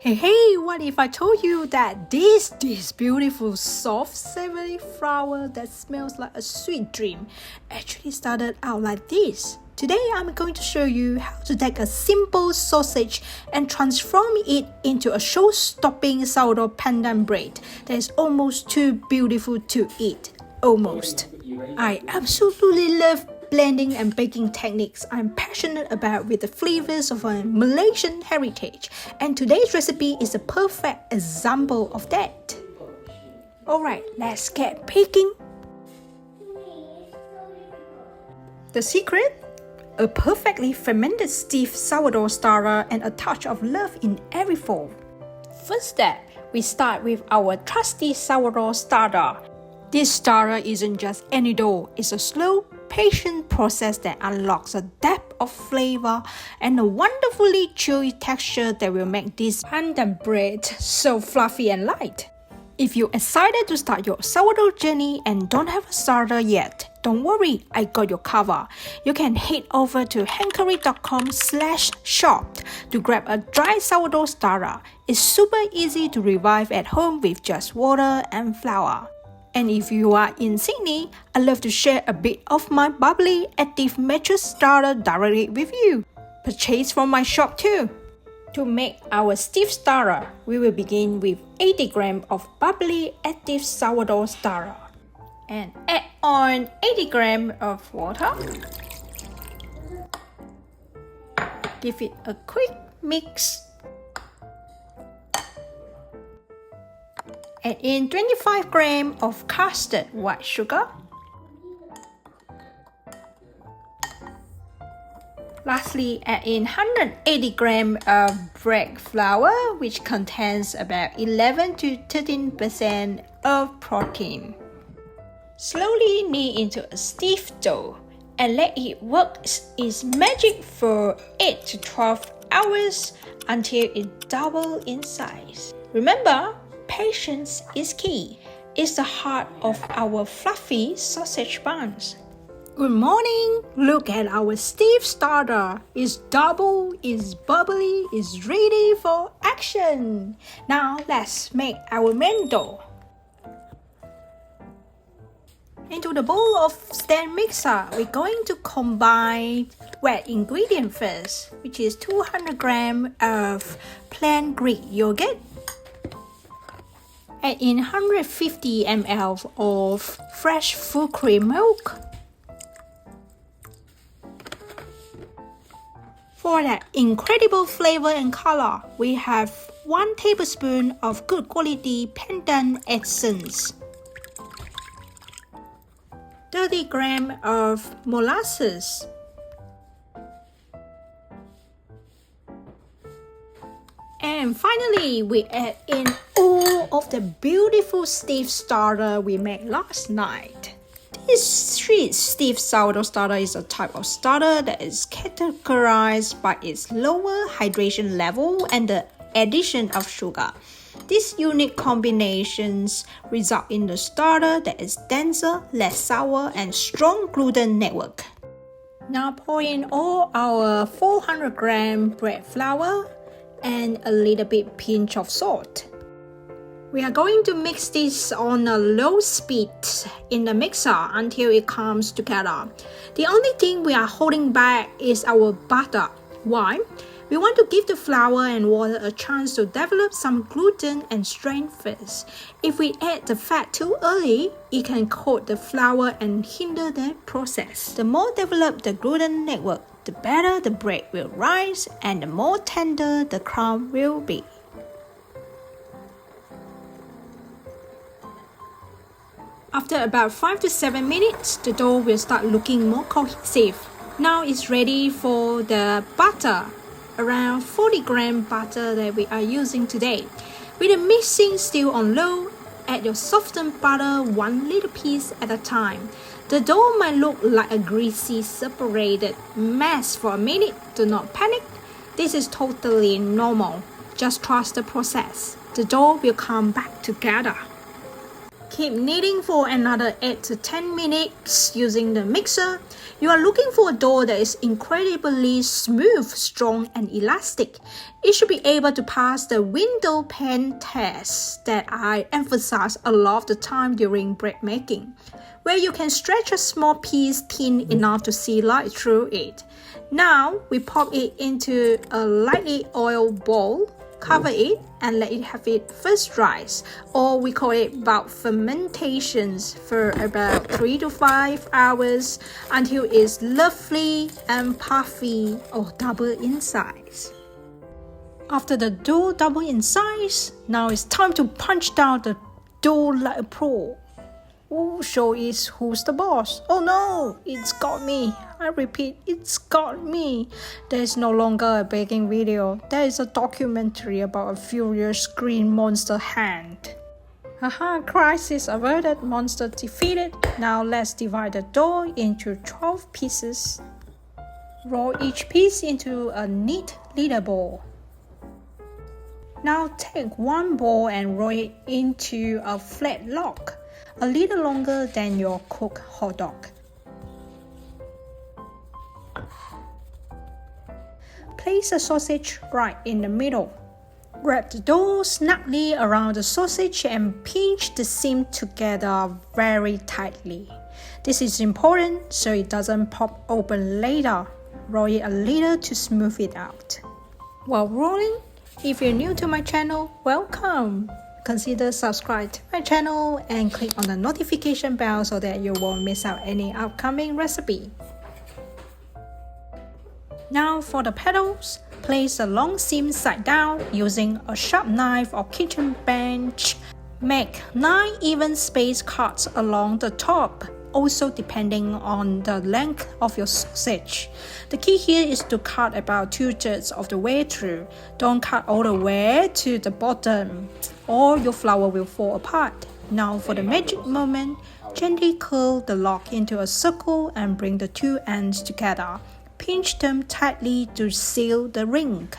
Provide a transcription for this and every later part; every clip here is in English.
Hey, what if I told you that this beautiful soft savory flour that smells like a sweet dream actually started out like this? Today I'm going to show you how to take a simple sausage and transform it into a show-stopping sourdough pandan bread that is almost too beautiful to eat. Almost. I absolutely love blending and baking techniques I'm passionate about with the flavors of a Malaysian heritage, and today's recipe is a perfect example of that. Alright, let's get baking. The secret? A perfectly fermented stiff sourdough starter and a touch of love in every fold. First step, we start with our trusty sourdough starter. This starter isn't just any dough, it's a slow, patient process that unlocks a depth of flavor and a wonderfully chewy texture that will make this pandan bread so fluffy and light. If you're excited to start your sourdough journey and don't have a starter yet, don't worry, I got your cover. You can head over to hankery.com/shop to grab a dry sourdough starter. It's super easy to revive at home with just water and flour. And if you are in Sydney, I love to share a bit of my bubbly active mattress starter directly with you. Purchase from my shop too. To make our stiff starter, we will begin with 80 grams of bubbly active sourdough starter. And add on 80 grams of water. Give it a quick mix. Add in 25 grams of custard white sugar. Lastly, add in 180 grams of bread flour, which contains about 11 to 13% of protein. Slowly knead into a stiff dough and let it work its magic for 8 to 12 hours until it doubles in size. Remember, patience is key. It's the heart of our fluffy sausage buns. Good morning! Look at our stiff starter. It's double, it's bubbly, it's ready for action. Now let's make our main dough. Into the bowl of stand mixer, we're going to combine wet ingredient first, which is 200 grams of plain Greek yogurt. Add in 150 ml of fresh full cream milk. For that incredible flavor and color, we have 1 tablespoon of good quality pandan essence, 30 grams of molasses, and finally, we add in all of the beautiful stiff starter we made last night. This sweet stiff sourdough starter is a type of starter that is categorized by its lower hydration level and the addition of sugar. These unique combinations result in a starter that is denser, less sour, and strong gluten network. Now pour in all our 400 grams bread flour and a little bit pinch of salt. We are going to mix this on a low speed in the mixer until it comes together. The only thing we are holding back is our butter. Why? We want to give the flour and water a chance to develop some gluten and strength first. If we add the fat too early, it can coat the flour and hinder the process. The more developed the gluten network, the better the bread will rise and the more tender the crumb will be. After about 5 to 7 minutes, the dough will start looking more cohesive. Now it's ready for the butter, around 40 grams butter that we are using today. With the mixing still on low, add your softened butter 1 little piece at a time. The dough might look like a greasy separated mess for a minute. Do not panic. This is totally normal. Just trust the process. The dough will come back together. Keep kneading for another 8 to 10 minutes using the mixer. You are looking for a dough that is incredibly smooth, strong, and elastic. It should be able to pass the window pane test that I emphasize a lot of the time during bread making, where you can stretch a small piece thin enough to see light through it. Now we pop it into a lightly oiled bowl, cover it, and let it have its first rise, or we call it bulk fermentations, for about 3 to 5 hours until it's lovely and puffy or double in size. After the dough double in size, now it's time to punch down the dough like a pro. Oh, show is who's the boss. Oh no, it's got me. I repeat, it's got me. There is no longer a baking video. There is a documentary about a furious green monster hand. Haha, crisis averted, monster defeated. Now let's divide the dough into 12 pieces. Roll each piece into a neat little ball. Now take one ball and roll it into a flat log, a little longer than your cooked hot dog. Place a sausage right in the middle. Wrap the dough snugly around the sausage and pinch the seam together very tightly. This is important so it doesn't pop open later. Roll it a little to smooth it out. While rolling, if you're new to my channel, welcome! Consider subscribe to my channel and click on the notification bell so that you won't miss out any upcoming recipe. Now for the petals, place a long seam side down using a sharp knife or kitchen bench. Make 9 even spaced cuts along the top, also depending on the length of your sausage. The key here is to cut about 2/3 of the way through. Don't cut all the way to the bottom, or your flour will fall apart. Now for the magic moment, gently curl the log into a circle and bring the two ends together. Pinch them tightly to seal the ring.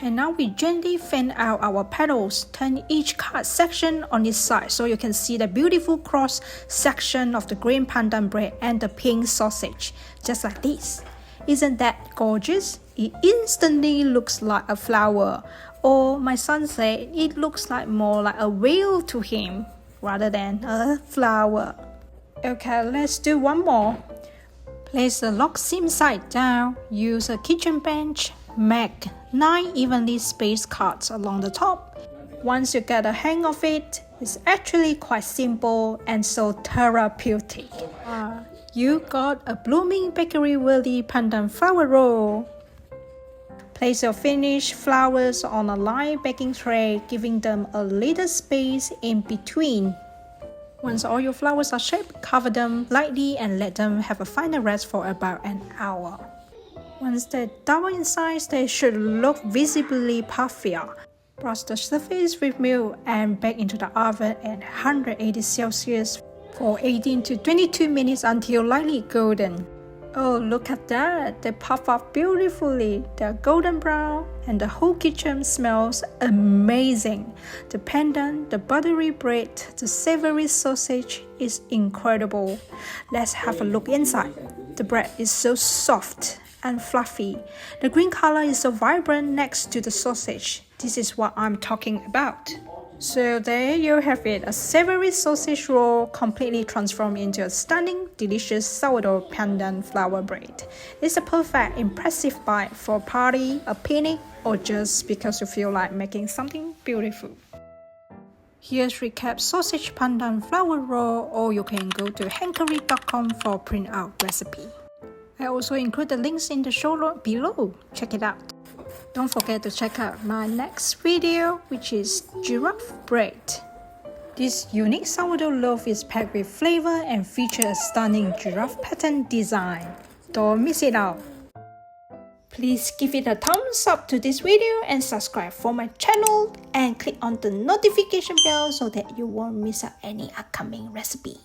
And now we gently fan out our petals. Turn each cut section on its side so you can see the beautiful cross section of the green pandan bread and the pink sausage, just like this. Isn't that gorgeous? It instantly looks like a flower, or my son said it looks like more like a whale to him rather than a flower. Okay, let's do one more. Place the log seam side down, use a kitchen bench, make 9 evenly spaced cuts along the top. Once you get the hang of it, it's actually quite simple and so therapeutic. You got a blooming bakery-worthy pandan flour roll. Place your finished flowers on a lined baking tray, giving them a little space in between. Once all your flowers are shaped, cover them lightly and let them have a final rest for about an hour. Once they double in size, they should look visibly puffier. Brush the surface with milk and bake into the oven at 180 Celsius for 18 to 22 minutes until lightly golden. Oh, look at that! They puff up beautifully. They're golden brown and the whole kitchen smells amazing. The pandan, the buttery bread, the savory sausage is incredible. Let's have a look inside. The bread is so soft and fluffy. The green color is so vibrant next to the sausage. This is what I'm talking about. So there you have it, a savory sausage roll completely transformed into a stunning, delicious sourdough pandan flour bread. It's a perfect, impressive bite for a party, a picnic, or just because you feel like making something beautiful. Here's recap sausage pandan flour roll, or you can go to hankery.com for a print out recipe. I also include the links in the show note below. Check it out. Don't forget to check out my next video, which is Giraffe Bread. This unique sourdough loaf is packed with flavor and features a stunning giraffe pattern design. Don't miss it out. Please give it a thumbs up to this video and subscribe for my channel and click on the notification bell so that you won't miss out any upcoming recipe.